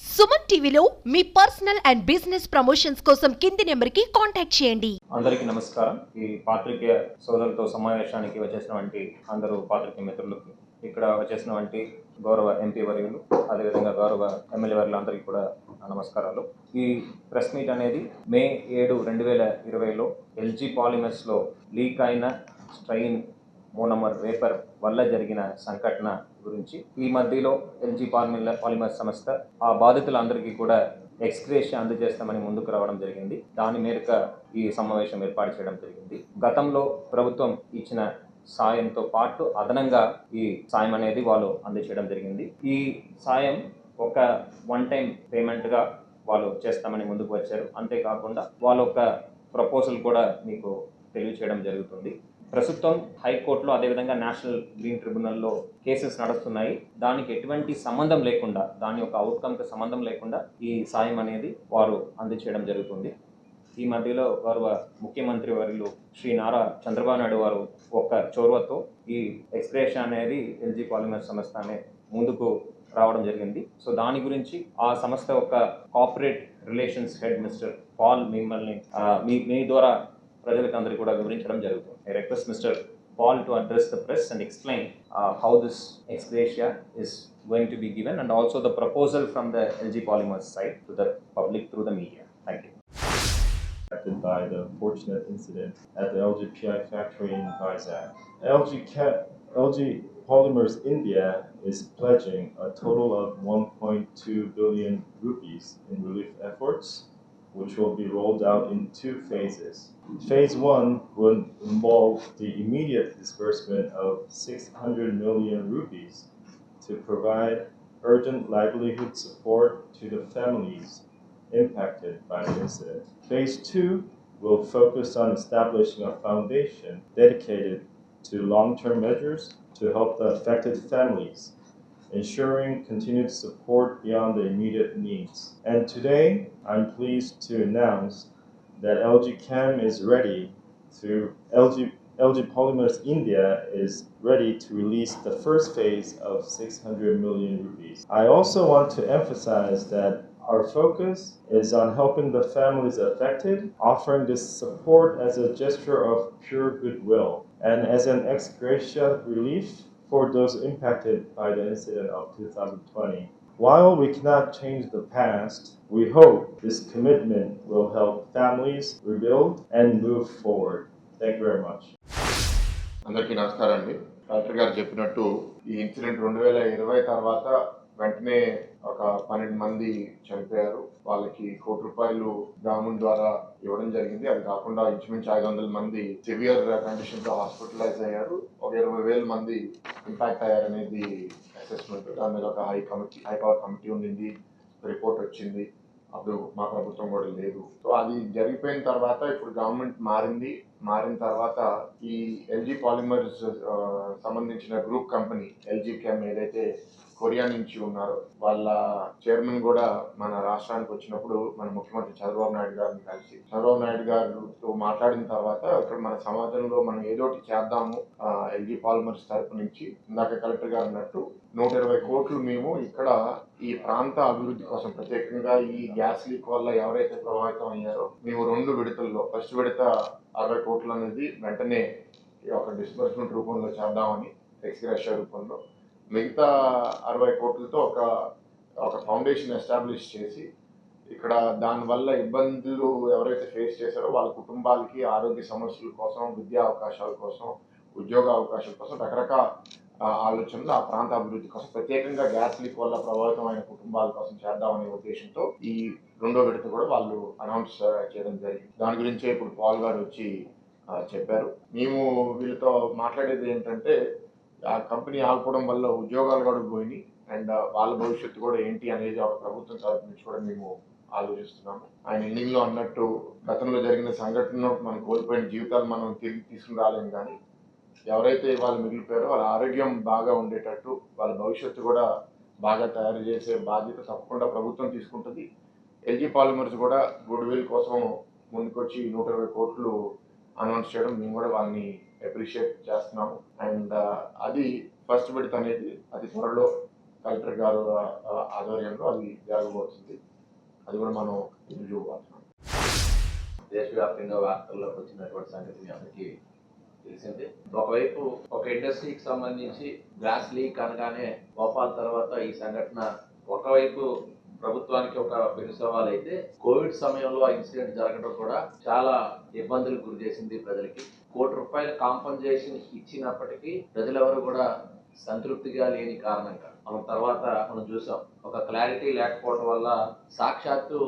సుమన్ టీవీలో మీ personal and business promotions కోసం కింది నెంబర్కి కాంటాక్ట్ చేయండి. అందరికీ నమస్కారం. ఈ పాత్రికేయ సోదరులతో సమావేశానికి వచ్చేసినటువంటి అందరూ పాత్రికేయ మిత్రులకి, ఇక్కడ వచ్చేసినటువంటి గౌరవ ఎంపీ వర్యులు, అదేవిధంగా గౌరవ ఎమ్మెల్యే వర్యులందరికీ కూడా నమస్కారాలు. ఈ ప్రెస్ మీట్ అనేది మే 7, 2020లో ఎల్జీ పాలిమర్స్లో లీక్ అయిన స్ట్రెయిన్ మోనోమర్ వేపర్ వల్ల జరిగిన సంఘటన గురించి ఈ మధ్యలో ఎల్జీ పాలిమర్ సంస్థ ఆ బాధితులందరికీ కూడా ఎక్స్గ్రేషియా అందజేస్తామని ముందుకు రావడం జరిగింది. దాని మేరకు ఈ సమావేశం ఏర్పాటు చేయడం జరిగింది. గతంలో ప్రభుత్వం ఇచ్చిన సాయంతో పాటు అదనంగా ఈ సాయం అనేది వాళ్ళు అందజేయడం జరిగింది. ఈ సాయం ఒక వన్ టైం పేమెంట్గా వాళ్ళు చేస్తామని ముందుకు వచ్చారు. అంతేకాకుండా వాళ్ళ ఒక ప్రపోజల్ కూడా మీకు తెలియచేయడం జరుగుతుంది. ప్రస్తుతం హైకోర్టులో, అదేవిధంగా నేషనల్ గ్రీన్ ట్రిబ్యునల్లో కేసెస్ నడుస్తున్నాయి. దానికి ఎటువంటి సంబంధం లేకుండా, దాని యొక్క అవుట్కమ్కి సంబంధం లేకుండా ఈ సాయం అనేది వారు అందజేయడం జరుగుతుంది. ఈ మధ్యలో గౌరవ ముఖ్యమంత్రి వర్యులు శ్రీ నారా చంద్రబాబు నాయుడు వారు ఒక చొరవతో ఈ ఎక్స్గ్రేషియా అనేది ఎల్జీ పాలిమర్ సంస్థ అనే ముందుకు రావడం జరిగింది. సో దాని గురించి ఆ సంస్థ ఒక corporate relations head mister Paul మిమ్మల్ని మీ ద్వారా ప్రజలకు అందరికీ కూడా వివరించడం జరుగుతుంది. I request Mr. Paul to address the press and explain how this ex gratia is going to be given, and also the proposal from the LG Polymers side to the public through the media. Thank you. Affected by the unfortunate incident at the LGPI factory in Vizag. LG Polymers India is pledging a total of 1.2 billion rupees in relief efforts, which will be rolled out in 2 phases. Phase 1 will involve the immediate disbursement of 600 million rupees to provide urgent livelihood support to the families impacted by the incident. Phase 2 will focus on establishing a foundation dedicated to long-term measures to help the affected families, ensuring continued support beyond the immediate needs. And today, I'm pleased to announce that LG Chem is ready LG Polymers India is ready to release the first phase of 600 million rupees. I also want to emphasize that our focus is on helping the families affected, offering this support as a gesture of pure goodwill and as an ex gratia relief for those impacted by the incident of 2020. While we cannot change the past, we hope this commitment will help families rebuild and move forward. Thank you very much. అందరికీ నమస్కారం అండి. Collector గారు చెప్పినట్టు ఈ incident 2020 తర్వాత వెంటనే ఒక 12 మంది చనిపోయారు. వాళ్ళకి ₹1 కోటి గవర్నమెంట్ ద్వారా ఇవ్వడం జరిగింది. అది కాకుండా ఇంచుమించు 500 మంది సివియర్ కండిషన్ తో హాస్పిటలైజ్ అయ్యారు. ఒక 20,000 మంది ఇంపాక్ట్ అయ్యారనేది అసెస్మెంట్. దాని మీద ఒక హై పవర్ కమిటీ ఉండింది, రిపోర్ట్ వచ్చింది. అప్పుడు మా ప్రభుత్వం కూడా లేదు. సో అది జరిగిపోయిన తర్వాత ఇప్పుడు గవర్నమెంట్ మారిన తర్వాత ఈ ఎల్జీ పాలిమర్స్ సంబంధించిన గ్రూప్ కంపెనీ ఎల్జీ కెమ్ ఏదైతే కొరియా నుంచి ఉన్నారో వాళ్ళ చైర్మన్ కూడా మన రాష్ట్రానికి వచ్చినప్పుడు మన ముఖ్యమంత్రి చంద్రబాబు నాయుడు గారిని కలిసి చంద్రబాబు నాయుడు గారితో మాట్లాడిన తర్వాత ఇక్కడ మన సమాజంలో మనం ఏదోటి చేద్దాము ఎల్జీ పాలిమర్స్ తరపు నుంచి ఇందాక కలెక్టర్ గారు అన్నట్టు 120 కోట్లు మేము ఇక్కడ ఈ ప్రాంత అభివృద్ధి కోసం, ప్రత్యేకంగా ఈ గ్యాస్ లీక్ వల్ల ఎవరైతే ప్రభావితం అయ్యారో మేము 2 విడతల్లో ఫస్ట్ విడత 60 కోట్లు అనేది వెంటనే ఒక డిస్బర్స్మెంట్ రూపంలో చేద్దామని, ఎక్స్ గ్రేషియా రూపంలో, మిగతా 60 కోట్లతో ఒక ఫౌండేషన్ ఎస్టాబ్లిష్ చేసి ఇక్కడ దానివల్ల ఇబ్బందులు ఎవరైతే ఫేస్ చేశారో వాళ్ళ కుటుంబాలకి ఆరోగ్య సమస్యల కోసం, విద్యా అవకాశాల కోసం, ఉద్యోగ అవకాశాల కోసం రకరకాల ఆలోచనలు ఆ ప్రాంత అభివృద్ధి కోసం, ప్రత్యేకంగా గ్యాస్ లీక్ వల్ల ప్రభావితమైన కుటుంబాల కోసం చేద్దామనే ఉద్దేశంతో ఈ 2వ విడత కూడా వాళ్ళు అనౌన్స్ చేయడం జరిగింది. దాని గురించే ఇప్పుడు పాల్ గారు వచ్చి చెప్పారు. మేము వీళ్ళతో మాట్లాడేది ఏంటంటే ఆ కంపెనీ ఆగిపోవడం వల్ల ఉద్యోగాలు కూడా పోయినాయి అండ్ వాళ్ళ భవిష్యత్తు కూడా ఏంటి అనేది ఒక ప్రభుత్వం తరపు నుంచి కూడా మేము ఆలోచిస్తున్నాము. ఆయన ఎండింగ్ లో అన్నట్టు గతంలో జరిగిన సంఘటనలో మనం కోల్పోయిన జీవితాలు మనం తిరిగి తీసుకుని రాలేము, కానీ ఎవరైతే వాళ్ళు మిగిలిపోయారో వాళ్ళ ఆరోగ్యం బాగా ఉండేటట్టు, వాళ్ళ భవిష్యత్తు కూడా బాగా తయారు చేసే బాధ్యత తప్పకుండా ప్రభుత్వం తీసుకుంటుంది. ఎల్జీ పాలిమర్స్ కూడా గుడ్ విల్ కోసం ముందుకొచ్చి 120 కోట్లు అనౌన్స్ చేయడం మేము కూడా వాళ్ళని అప్రిషియేట్ చేస్తున్నాము. అండ్ అది ఫస్ట్ విడత అనేది అతి త్వరలో కలెక్టర్ గారు ఆధ్వర్యంలో అది జరగబోతుంది. అది కూడా మనం ఎదురు చూడాల్సిన దేశవ్యాప్తంగా వార్తల్లోకి వచ్చినటువంటి సంగతి మీ అందరికీ తెలిసిందే. ఒకవైపు ఒక ఇండస్ట్రీకి సంబంధించి గ్యాస్ లీక్ అనగానే భోపాల్ తర్వాత ఈ సంఘటన ఒకవైపు ప్రభుత్వానికి ఒక పెను సవాల్ అయితే, కోవిడ్ సమయంలో ఆ ఇన్సిడెంట్ జరగడం కూడా చాలా ఇబ్బందులకు గురి చేసింది ప్రజలకి. ₹1 కాంపన్సేషన్ ఇచ్చినప్పటికీ ప్రజలెవరు కూడా సంతృప్తిగా లేని కారణంగా మనం చూసాం. ఒక క్లారిటీ లేకపోవడం వల్ల సాక్షాత్తు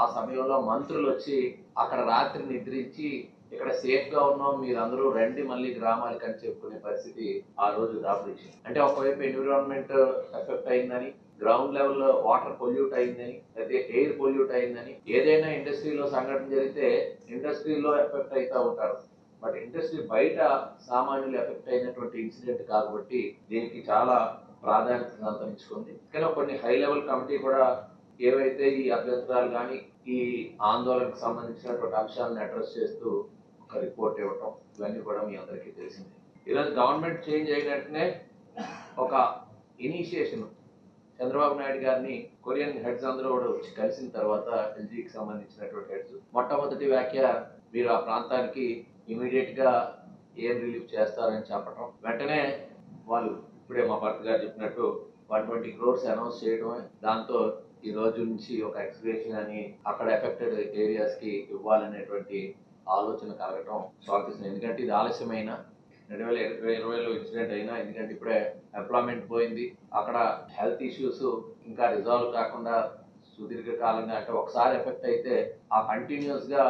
ఆ సమయంలో మంత్రులు వచ్చి అక్కడ రాత్రి నిద్రించి ఇక్కడ సేఫ్ గా ఉన్నాం, మీరందరూ రండి మళ్ళీ గ్రామాలకి అని చెప్పుకునే పరిస్థితి ఆ రోజు దాపురించింది. అంటే ఒకవైపు ఎన్విరాన్మెంట్ ఎఫెక్ట్ అయిందని, గ్రౌండ్ లెవెల్లో వాటర్ పొల్యూట్ అయిందని, అయితే ఎయిర్ పొల్యూట్ అయిందని. ఏదైనా ఇండస్ట్రీలో సంఘటన జరిగితే ఇండస్ట్రీలో ఎఫెక్ట్ అవుతూ ఉంటారు, బట్ ఇండస్ట్రీ బయట సామాన్యులు ఎఫెక్ట్ అయినటువంటి ఇన్సిడెంట్ కాబట్టి దీనికి చాలా ప్రాధాన్యత సంతరించుకుంది. కానీ కొన్ని హై లెవెల్ కమిటీ కూడా ఏవైతే ఈ అభ్యంతరాలు కానీ ఈ ఆందోళనకు సంబంధించినటువంటి అంశాలను అడ్రస్ చేస్తూ ఒక రిపోర్ట్ ఇవ్వటం, ఇవన్నీ కూడా మీ అందరికీ తెలిసిందే. ఈరోజు గవర్నమెంట్ చేంజ్ అయినట్టునే ఒక ఇనిషియేషన్ చంద్రబాబు నాయుడు గారిని కొరియన్ హెడ్స్ అందరూ కూడా వచ్చి కలిసిన తర్వాత ఎల్జీకి సంబంధించినటువంటి హెడ్స్ మొట్టమొదటి వ్యాఖ్య, మీరు ఆ ప్రాంతానికి ఇమీడియట్ గా ఏం రిలీఫ్ చేస్తారని చెప్పడం, వెంటనే వాళ్ళు ఇప్పుడే మా భర్త గారు చెప్పినట్టు 120 crores అనౌన్స్ చేయడమే, దాంతో ఈ రోజు నుంచి ఒక ఎక్స్గ్రేషన్ అని అక్కడ ఎఫెక్టెడ్ ఏరియాస్ కి ఇవ్వాలనేటువంటి ఆలోచన కలగటం స్వాగతిస్తుంది. ఎందుకంటే ఇది ఆలస్యమైన 2020లో ఇన్సిడెంట్ అయినా, ఎందుకంటే ఇప్పుడే ఎంప్లాయ్మెంట్ పోయింది, అక్కడ హెల్త్ ఇష్యూస్ ఇంకా రిజాల్వ్ కాకుండా సుదీర్ఘకాలంగా, అంటే ఒకసారి ఎఫెక్ట్ అయితే ఆ కంటిన్యూస్ గా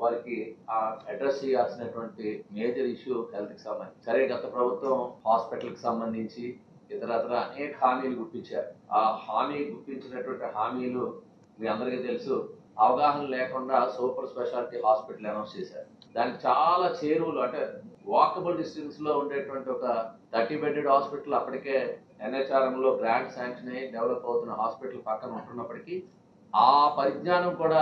వారికి అడ్రస్ చేయాల్సినటువంటి మేజర్ ఇష్యూ హెల్త్ కి సంబంధించి. సరే, గత ప్రభుత్వం హాస్పిటల్ కి సంబంధించి ఇతరత్ర అనేక హామీలు గుర్తించారు. ఆ గుర్తించినటువంటి హామీలు మీ అందరికీ తెలుసు, అవగాహన లేకుండా సూపర్ స్పెషాలిటీ హాస్పిటల్ అనౌన్స్ చేశారు. దానికి చాలా చేరువలు, అంటే వాకబుల్ డిస్టెన్స్ లో ఉండేటువంటి ఒక 30 bedded హాస్పిటల్ అప్పటికే NHRM లో గ్రాంట్ శాంక్షన్ అయ్యి డెవలప్ అవుతున్న హాస్పిటల్ పక్కన ఉంటున్నప్పటికీ ఆ పరిజ్ఞానం కూడా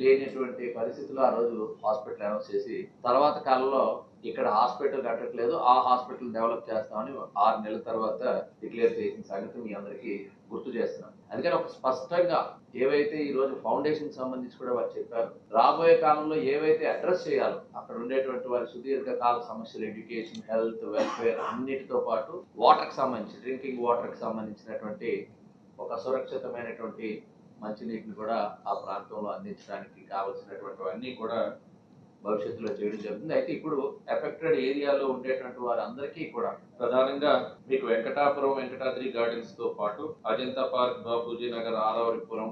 లేనటువంటి పరిస్థితుల్లో ఆ రోజు హాస్పిటల్ అనౌన్స్ చేసి, తర్వాత కాలంలో ఇక్కడ హాస్పిటల్ కట్టట్లేదు, ఆ హాస్పిటల్ డెవలప్ చేస్తామని 6 నెలల తర్వాత డిక్లేర్ చేసిన సంగతి మీ అందరికీ గుర్తు చేస్తున్నాం. అందుకని ఒక స్పష్టంగా ఏవైతే ఈ రోజు ఫౌండేషన్ సంబంధించి కూడా వారు చెప్పారు, రాబోయే కాలంలో ఏవైతే అడ్రస్ చేయాలో అక్కడ ఉండేటువంటి వారి సుదీర్ఘకాల సమస్యలు, ఎడ్యుకేషన్, హెల్త్, వెల్ఫేర్ అన్నిటితో పాటు వాటర్ కి సంబంధించి, డ్రింకింగ్ వాటర్ కి సంబంధించినటువంటి ఒక సురక్షితమైనటువంటి మంచినీటిని కూడా ఆ ప్రాంతంలో అందించడానికి కావలసినటువంటివన్నీ కూడా భవిష్యత్తులో చేయడం జరుగుతుంది. అయితే ఇప్పుడు ఎఫెక్టెడ్ ఏరియాలో ఉండేటువంటి వారందరికీ కూడా ప్రధానంగా మీకు వెంకటాపురం వెంకటాద్రి గార్డెన్స్ తో పాటు Ajanta park, Bapuji Nagar, Aravaripuram,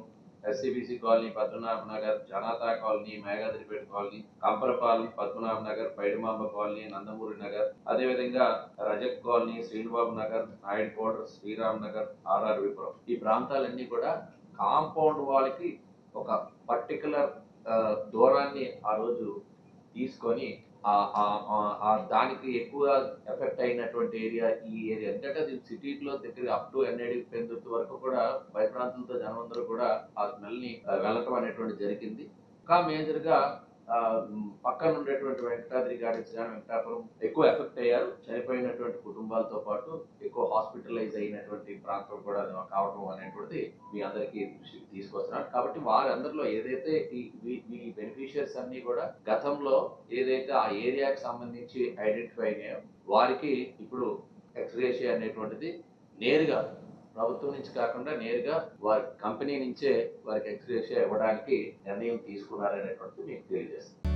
SCBC colony, Padmanabha Nagar, Janata colony, Meghadripeta colony, Kamparapalem, Padmanabha Nagar, Paidimamba colony, Nandamuri Nagar, అదేవిధంగా రజక్ కాలనీ, శ్రీనిబాబు నగర్, నాయుడు క్వార్టర్స్, శ్రీరామ్ నగర్, RRవిపురం, ఈ ప్రాంతాలన్నీ కూడా కాంపౌండ్ వాళ్ళకి ఒక పర్టికులర్ దూరాన్ని ఆ రోజు తీసుకొని దానికి ఎక్కువ ఎఫెక్ట్ అయినటువంటి ఏరియా ఈ ఏరియా. ఎందుకంటే అది సిటీలో దగ్గర అప్ టు NAD పెందుర్తి వరకు కూడా బయ ప్రాంతాలతో జనమందరూ కూడా ఆ స్మెల్ ని వెళ్ళటం అనేటువంటి జరిగింది. ఇంకా మేజర్ గా పక్కన ఉండేటువంటి వెంకటాద్రి గార్డెన్స్ కానీ వెంకటాపురం ఎక్కువ ఎఫెక్ట్ అయ్యారు. చనిపోయినటువంటి కుటుంబాలతో పాటు ఎక్కువ హాస్పిటలైజ్ అయినటువంటి ప్రాంతం కూడా కావడం అనేటువంటిది మీ అందరికీ దృష్టికి తీసుకొస్తున్నారు. కాబట్టి వారందరిలో ఏదైతే ఈ బెనిఫిషియర్స్ అన్ని కూడా గతంలో ఏదైతే ఆ ఏరియాకి సంబంధించి ఐడెంటిఫై అయ్యాయో వారికి ఇప్పుడు ఎక్స్గ్రేషియా అనేటువంటిది నేరుగా ప్రభుత్వం నుంచి కాకుండా నేరుగా వారి కంపెనీ నుంచే వారికి ఎక్స్గ్రేషియా ఇవ్వడానికి నిర్ణయం తీసుకున్నారనేటువంటిది మీకు తెలియజేస్తుంది.